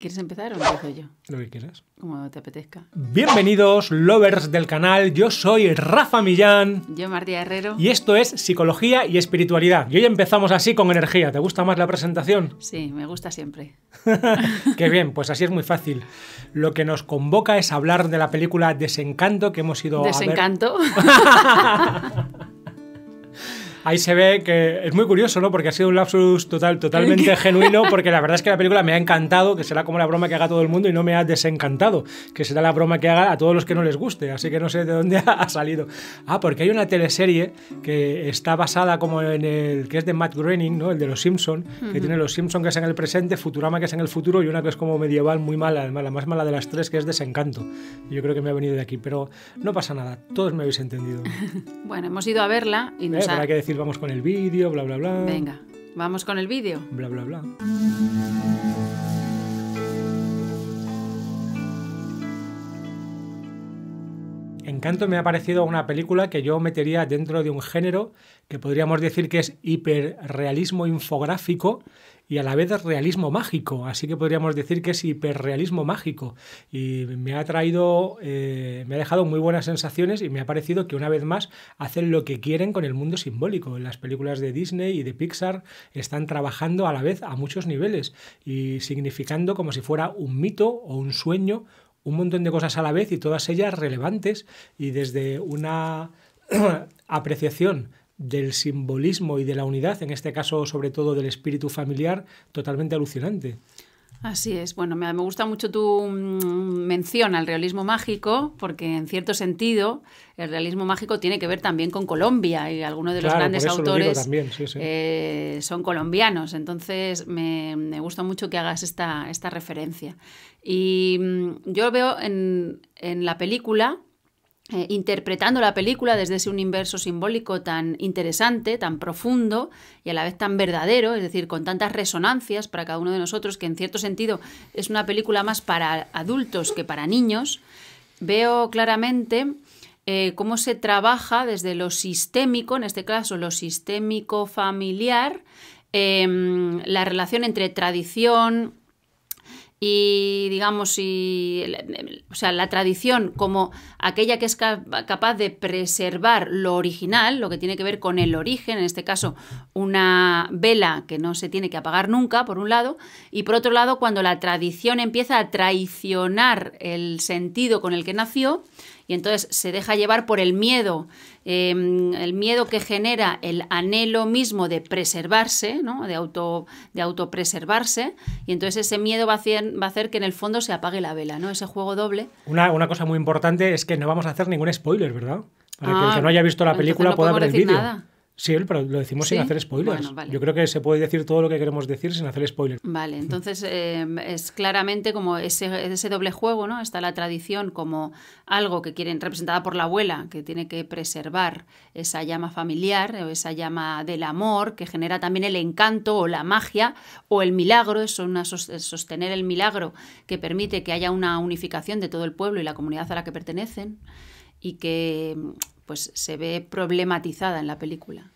¿Quieres empezar o empiezo yo? Lo que quieras. Como te apetezca. Bienvenidos, lovers del canal. Yo soy Rafa Millán. Yo, Martía Herrero. Y esto es Psicología y Espiritualidad. Y hoy empezamos así con energía. ¿Te gusta más la presentación? Sí, me gusta siempre. Qué bien, pues así es muy fácil. Lo que nos convoca es hablar de la película Desencanto que hemos ido ¿Desencanto? a ver. Ahí se ve que es muy curioso, ¿no? Porque ha sido un lapsus totalmente genuino, porque la verdad es que la película me ha encantado, que será como la broma que haga todo el mundo, y no me ha desencantado, que será la broma que haga a todos los que no les guste, así que no sé de dónde ha salido. Ah, porque hay una teleserie que está basada como en el que es de Matt Groening, ¿no? El de Los Simpson, que tiene Los Simpson que es en el presente, Futurama que es en el futuro, y una que es como medieval muy mala, la más mala de las tres, que es Desencanto. Y yo creo que me ha venido de aquí, pero no pasa nada, todos me habéis entendido. Bueno, hemos ido a verla y nos Pero hay que decir, vamos con el vídeo, bla, bla, bla. Venga, ¿vamos con el vídeo? Bla, bla, bla. Encanto me ha parecido una película que yo metería dentro de un género que podríamos decir que es hiperrealismo infográfico y a la vez realismo mágico, así que podríamos decir que es hiperrealismo mágico, y me ha traído, me ha dejado muy buenas sensaciones, y me ha parecido que una vez más hacen lo que quieren con el mundo simbólico. En las películas de Disney y de Pixar están trabajando a la vez a muchos niveles y significando como si fuera un mito o un sueño un montón de cosas a la vez, y todas ellas relevantes, y desde una apreciación del simbolismo y de la unidad, en este caso sobre todo del espíritu familiar, totalmente alucinante. Así es. Bueno, me gusta mucho tu mención al realismo mágico, porque en cierto sentido el realismo mágico tiene que ver también con Colombia, y algunos de los grandes autores también, sí. Son colombianos. Entonces me gusta mucho que hagas esta referencia. Y yo veo en la película, interpretando la película desde ese universo simbólico tan interesante, tan profundo y a la vez tan verdadero, es decir, con tantas resonancias para cada uno de nosotros, que en cierto sentido es una película más para adultos que para niños. Veo claramente cómo se trabaja desde lo sistémico, en este caso lo sistémico familiar, la relación entre tradición y, digamos, o sea, la tradición como aquella que es capaz de preservar lo original, lo que tiene que ver con el origen, en este caso una vela que no se tiene que apagar nunca, por un lado, y por otro lado, cuando la tradición empieza a traicionar el sentido con el que nació, y entonces se deja llevar por el miedo que genera el anhelo mismo de preservarse, ¿no? de autopreservarse, y entonces ese miedo va a hacer que en el fondo se apague la vela, ¿no? Ese juego doble. Una cosa muy importante es que no vamos a hacer ningún spoiler, ¿verdad? Para que el que no haya visto la película pueda ver el vídeo. Nada. Sí, pero lo decimos sin hacer spoilers. Bueno, vale. Yo creo que se puede decir todo lo que queremos decir sin hacer spoilers. Vale, entonces es claramente como ese doble juego, ¿no? Está la tradición como algo que quieren, representada por la abuela, que tiene que preservar esa llama familiar o esa llama del amor, que genera también el encanto o la magia o el milagro, sostener el milagro que permite que haya una unificación de todo el pueblo y la comunidad a la que pertenecen, y que pues se ve problematizada en la película.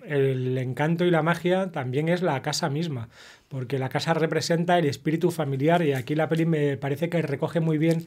El encanto y la magia también es la casa misma, porque la casa representa el espíritu familiar, y aquí la peli me parece que recoge muy bien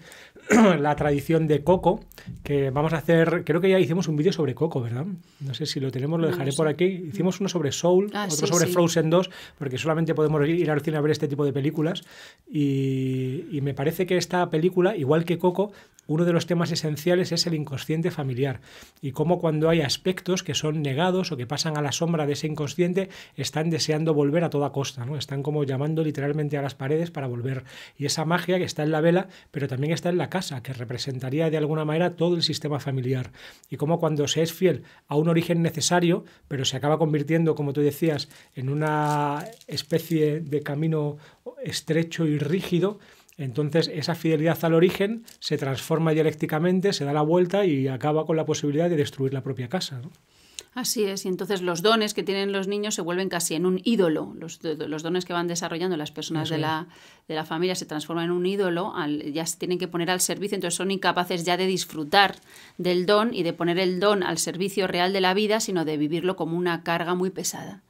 la tradición de Coco, que vamos a hacer, creo que ya hicimos un vídeo sobre Coco, ¿verdad? No sé si lo tenemos, lo dejaré por aquí. Hicimos uno sobre Soul, otro sobre Frozen 2, porque solamente podemos ir al cine a ver este tipo de películas, y me parece que esta película, igual que Coco, uno de los temas esenciales es el inconsciente familiar, y cómo cuando hay aspectos que son negados o que pasan a la sombra de ese inconsciente, están deseando volver a toda costa, ¿no? Están como llamando literalmente a las paredes para volver. Y esa magia que está en la vela, pero también está en la casa, que representaría de alguna manera todo el sistema familiar. Y cómo cuando se es fiel a un origen necesario, pero se acaba convirtiendo, como tú decías, en una especie de camino estrecho y rígido, entonces esa fidelidad al origen se transforma dialécticamente, se da la vuelta y acaba con la posibilidad de destruir la propia casa, ¿no? Así es, y entonces los dones que tienen los niños se vuelven casi en un ídolo. Los dones que van desarrollando las personas de la familia se transforman en un ídolo, ya se tienen que poner al servicio, entonces son incapaces ya de disfrutar del don y de poner el don al servicio real de la vida, sino de vivirlo como una carga muy pesada.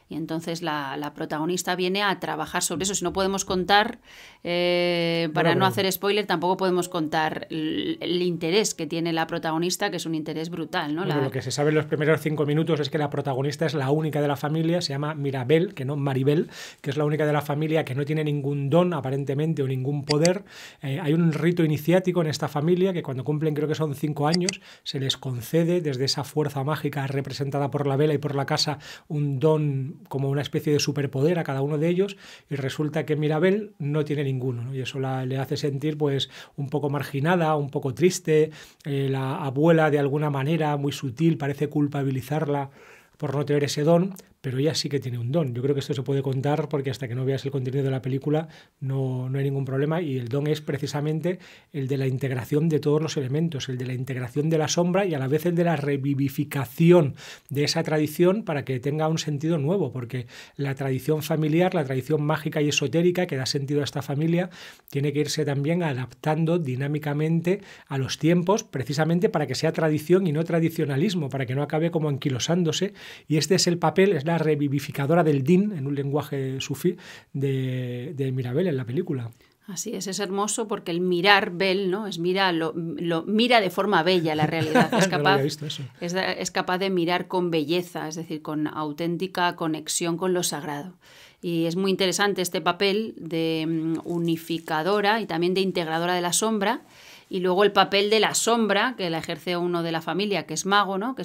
Y entonces la protagonista viene a trabajar sobre eso. Si no podemos contar, para no hacer spoiler, tampoco podemos contar el interés que tiene la protagonista, que es un interés brutal, ¿no? Bueno, lo que se sabe en los primeros 5 minutos es que la protagonista es la única de la familia, se llama Mirabel, que no Maribel, que es la única de la familia que no tiene ningún don, aparentemente, o ningún poder. Hay un rito iniciático en esta familia que cuando cumplen, creo que son 5 años, se les concede desde esa fuerza mágica representada por la vela y por la casa un don, como una especie de superpoder a cada uno de ellos, y resulta que Mirabel no tiene ninguno, ¿no? Y eso le hace sentir pues un poco marginada, un poco triste. La abuela, de alguna manera muy sutil, parece culpabilizarla por no tener ese don, pero ella sí que tiene un don. Yo creo que esto se puede contar porque hasta que no veas el contenido de la película no hay ningún problema, y el don es precisamente el de la integración de todos los elementos, el de la integración de la sombra y a la vez el de la revivificación de esa tradición para que tenga un sentido nuevo, porque la tradición familiar, la tradición mágica y esotérica que da sentido a esta familia, tiene que irse también adaptando dinámicamente a los tiempos, precisamente para que sea tradición y no tradicionalismo, para que no acabe como anquilosándose, y este es el papel, es la revivificadora del din, en un lenguaje sufí, de Mirabel en la película. Así es hermoso porque el mirar Bel, ¿no? Lo mira de forma bella la realidad. Es capaz, no lo había visto eso. Es capaz de mirar con belleza, es decir, con auténtica conexión con lo sagrado. Y es muy interesante este papel de unificadora y también de integradora de la sombra. Y luego el papel de la sombra, que la ejerce uno de la familia, que es mago, ¿no? Que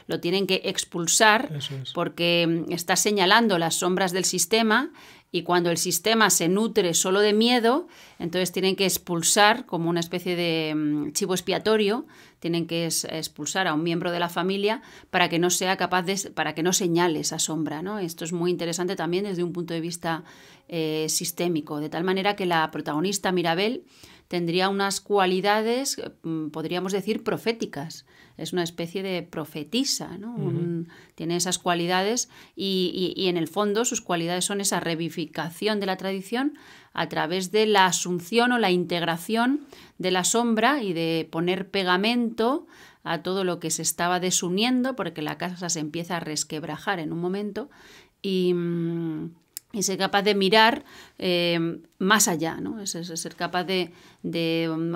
lo tienen que expulsar porque está señalando las sombras del sistema, y cuando el sistema se nutre solo de miedo, entonces tienen que expulsar, como una especie de chivo expiatorio, tienen que expulsar a un miembro de la familia para que no sea capaz para que no señale esa sombra, ¿no? Esto es muy interesante también desde un punto de vista sistémico, de tal manera que la protagonista Mirabel tendría unas cualidades, podríamos decir, proféticas. Es una especie de profetisa, ¿no? Tiene esas cualidades y en el fondo sus cualidades son esa revivificación de la tradición a través de la asunción o la integración de la sombra y de poner pegamento a todo lo que se estaba desuniendo, porque la casa se empieza a resquebrajar en un momento y ser capaz de mirar más allá, ¿no? Es ser capaz de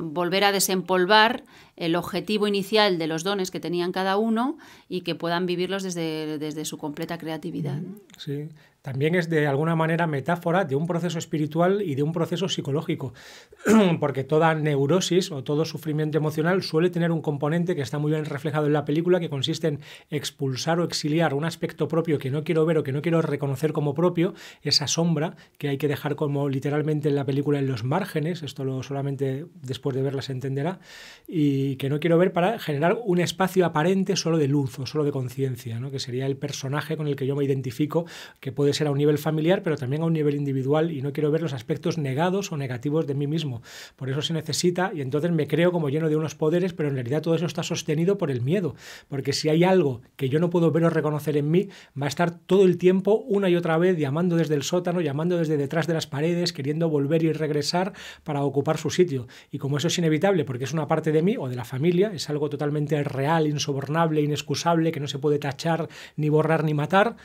volver a desempolvar el objetivo inicial de los dones que tenían cada uno y que puedan vivirlos desde su completa creatividad, ¿no? Sí. También es de alguna manera metáfora de un proceso espiritual y de un proceso psicológico, porque toda neurosis o todo sufrimiento emocional suele tener un componente que está muy bien reflejado en la película, que consiste en expulsar o exiliar un aspecto propio que no quiero ver o que no quiero reconocer como propio, esa sombra que hay que dejar como literalmente en la película en los márgenes, esto solamente después de verla se entenderá, y que no quiero ver para generar un espacio aparente solo de luz o solo de conciencia, ¿no? Que sería el personaje con el que yo me identifico, que puede ser a un nivel familiar, pero también a un nivel individual, y no quiero ver los aspectos negados o negativos de mí mismo. Por eso se necesita, y entonces me creo como lleno de unos poderes, pero en realidad todo eso está sostenido por el miedo, porque si hay algo que yo no puedo ver o reconocer en mí, va a estar todo el tiempo una y otra vez llamando desde el sótano, llamando desde detrás de las paredes, queriendo volver y regresar para ocupar su sitio. Y como eso es inevitable, porque es una parte de mí o de la familia, es algo totalmente real, insobornable, inexcusable, que no se puede tachar, ni borrar, ni matar,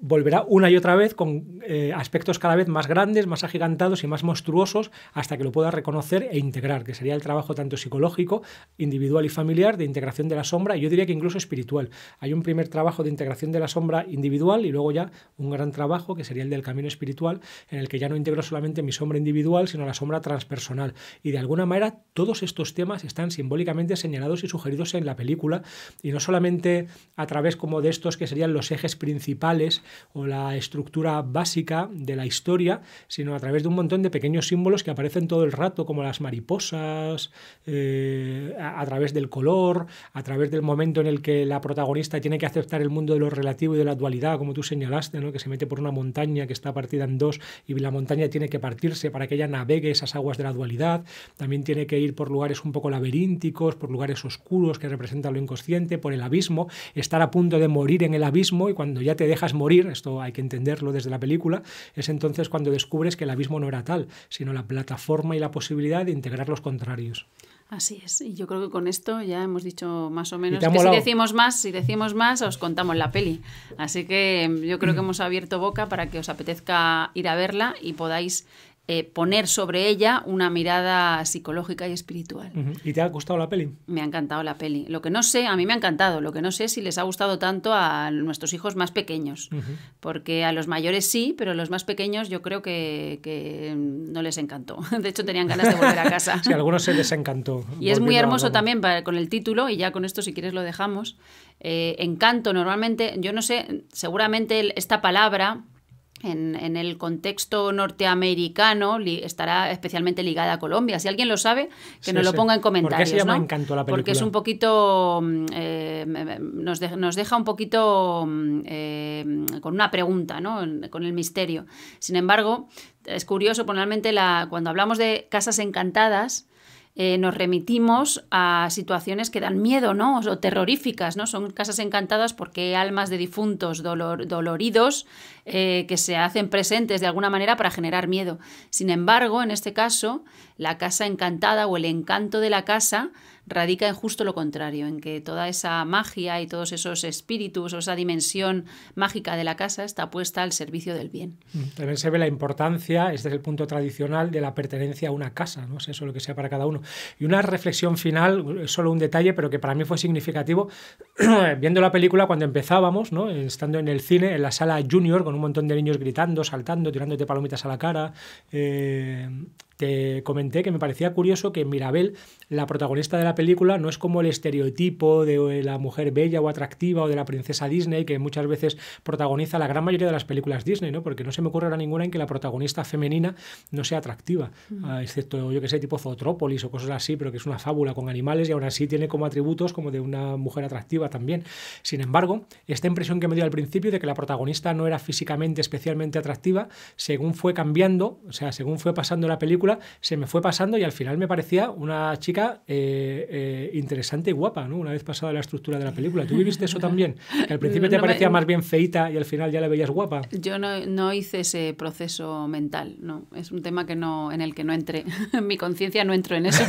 volverá una y otra vez con aspectos cada vez más grandes, más agigantados y más monstruosos, hasta que lo pueda reconocer e integrar, que sería el trabajo tanto psicológico, individual y familiar, de integración de la sombra, y yo diría que incluso espiritual. Hay un primer trabajo de integración de la sombra individual y luego ya un gran trabajo que sería el del camino espiritual, en el que ya no integro solamente mi sombra individual, sino la sombra transpersonal. Y de alguna manera todos estos temas están simbólicamente señalados y sugeridos en la película, y no solamente a través como de estos que serían los ejes principales o la estructura básica de la historia, sino a través de un montón de pequeños símbolos que aparecen todo el rato, como las mariposas, a través del color, a través del momento en el que la protagonista tiene que aceptar el mundo de lo relativo y de la dualidad, como tú señalaste, ¿no? Que se mete por una montaña que está partida en dos y la montaña tiene que partirse para que ella navegue esas aguas de la dualidad. También tiene que ir por lugares un poco laberínticos, por lugares oscuros que representan lo inconsciente, por el abismo, estar a punto de morir en el abismo, y cuando ya te dejas morir, esto hay que entenderlo desde la película, es entonces cuando descubres que el abismo no era tal, sino la plataforma y la posibilidad de integrar los contrarios. Así es, y yo creo que con esto ya hemos dicho más o menos te ha que molado. si decimos más, os contamos la peli. Así que yo creo que hemos abierto boca para que os apetezca ir a verla y podáis poner sobre ella una mirada psicológica y espiritual. ¿Y te ha gustado la peli? Me ha encantado la peli. Lo que no sé, a mí me ha encantado, lo que no sé es si les ha gustado tanto a nuestros hijos más pequeños, porque a los mayores sí, pero a los más pequeños yo creo que no les encantó. De hecho, tenían ganas de volver a casa. Sí, a algunos se les encantó. Y es muy hermoso también con el título, y ya con esto si quieres lo dejamos. Encanto, normalmente, yo no sé, seguramente esta palabra en el contexto norteamericano estará especialmente ligada a Colombia. Si alguien lo sabe, que nos lo ponga en comentarios. ¿Por qué se llama ¿no? Encanto la película? Porque es un poquito... nos deja un poquito con una pregunta, ¿no? Con el misterio. Sin embargo, es curioso, normalmente cuando hablamos de casas encantadas, nos remitimos a situaciones que dan miedo, ¿no? O terroríficas, ¿no? Son casas encantadas porque hay almas de difuntos doloridos que se hacen presentes de alguna manera para generar miedo. Sin embargo, en este caso, la casa encantada o el encanto de la casa radica en justo lo contrario, en que toda esa magia y todos esos espíritus o esa dimensión mágica de la casa está puesta al servicio del bien. También se ve la importancia, este es el punto tradicional, de la pertenencia a una casa, no sé, eso lo que sea para cada uno. Y una reflexión final, solo un detalle, pero que para mí fue significativo, viendo la película cuando empezábamos, ¿no? Estando en el cine, en la sala Junior, con un montón de niños gritando, saltando, tirándote palomitas a la cara. Te comenté que me parecía curioso que Mirabel, la protagonista de la película, no es como el estereotipo de la mujer bella o atractiva o de la princesa Disney, que muchas veces protagoniza la gran mayoría de las películas Disney, ¿no? Porque no se me ocurre ahora ninguna en que la protagonista femenina no sea atractiva, excepto, yo que sé, tipo Zootrópolis o cosas así, pero que es una fábula con animales y aún así tiene como atributos como de una mujer atractiva también. Sin embargo, esta impresión que me dio al principio de que la protagonista no era físicamente especialmente atractiva, según fue cambiando, o sea, según fue pasando la película, se me fue pasando y al final me parecía una chica interesante y guapa, ¿no? Una vez pasada la estructura de la película. ¿Tú viviste eso también? Que al principio te parecía más bien feíta y al final ya la veías guapa. Yo no hice ese proceso mental, no. Es un tema en el que no entré. En mi conciencia no entro en eso.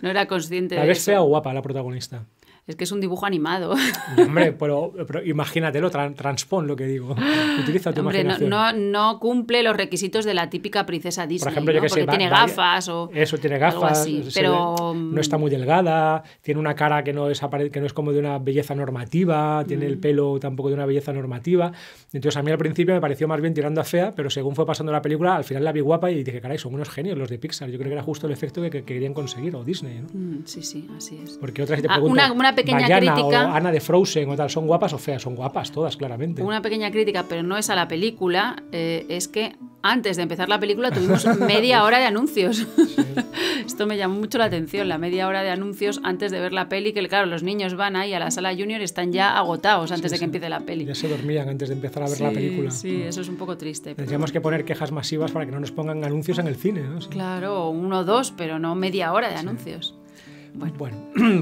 No era consciente de eso. ¿La ves fea o guapa la protagonista? Es que es un dibujo animado. Hombre, pero imagínatelo, transpon lo que digo. Utiliza tu imaginación. No cumple los requisitos de la típica princesa Disney. Por ejemplo, ¿no? yo que porque sé, tiene gafas o eso, tiene gafas, algo así, pero no está muy delgada, tiene una cara que no es como de una belleza normativa, tiene el pelo tampoco de una belleza normativa. Entonces a mí al principio me pareció más bien tirando a fea, pero según fue pasando la película, al final la vi guapa y dije, caray, son unos genios los de Pixar. Yo creo que era justo el efecto que querían conseguir, o Disney, ¿no? Sí, así es. Porque otras, si te pregunto, una pequeña Vallana crítica, o Ana de Frozen o tal, ¿son guapas o feas? Son guapas todas, claramente. Una pequeña crítica, pero no es a la película, es que antes de empezar la película tuvimos media hora de anuncios. Sí. Esto me llamó mucho la atención, la media hora de anuncios antes de ver la peli, que claro, los niños van ahí a la sala Junior y están ya agotados antes de que empiece la peli. Ya se dormían antes de empezar a ver la película. Sí, eso es un poco triste. Tendríamos que poner quejas masivas para que no nos pongan anuncios en el cine, ¿no? Sí. Claro, 1 o 2, pero no media hora de anuncios. Bueno,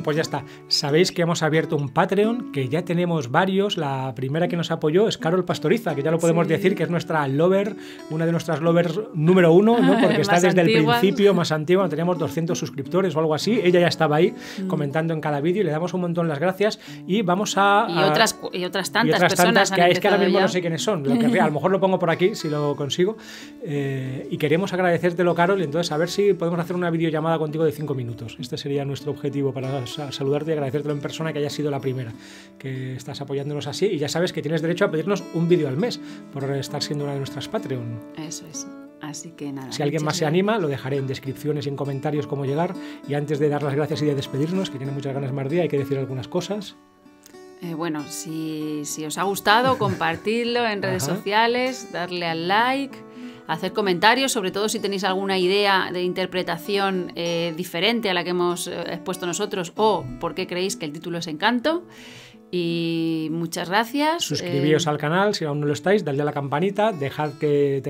pues ya está. Sabéis que hemos abierto un Patreon, que ya tenemos varios. La primera que nos apoyó es Carol Pastoriza, que ya lo podemos decir que es nuestra lover, una de nuestras lovers número 1, ¿no? Porque está desde el principio, más antigua, teníamos 200 suscriptores o algo así. Ella ya estaba ahí comentando en cada vídeo y le damos un montón las gracias. Y vamos a... Y otras tantas personas que es que ahora mismo no sé quiénes son. A lo mejor lo pongo por aquí, si lo consigo. Y queremos agradecértelo, Carol, y entonces a ver si podemos hacer una videollamada contigo de 5 minutos. Este sería nuestro objetivo, para saludarte y agradecértelo en persona, que hayas sido la primera, que estás apoyándonos así, y ya sabes que tienes derecho a pedirnos un vídeo al mes por estar siendo una de nuestras Patreon. Eso es. Así que nada. Si alguien más se anima, lo dejaré en descripciones y en comentarios cómo llegar. Y antes de dar las gracias y de despedirnos, que tiene muchas ganas Mardía, hay que decir algunas cosas. Bueno, si os ha gustado, compartidlo en redes sociales, darle al like, hacer comentarios, sobre todo si tenéis alguna idea de interpretación diferente a la que hemos expuesto nosotros, o por qué creéis que el título es Encanto. Y muchas gracias. Suscribíos al canal si aún no lo estáis, dadle a la campanita, dejad que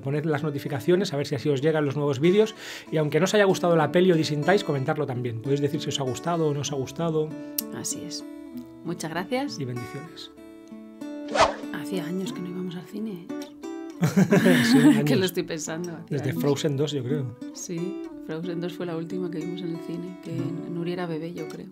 poned las notificaciones, a ver si así os llegan los nuevos vídeos. Y aunque no os haya gustado la peli o disintáis, comentarlo también. Podéis decir si os ha gustado o no os ha gustado. Así es. Muchas gracias. Y bendiciones. Hacía años que no íbamos al cine. Sí, que lo estoy pensando. Desde Frozen 2, yo creo. Sí. Frozen 2 fue la última que vimos en el cine, que Nuria era bebé, yo creo.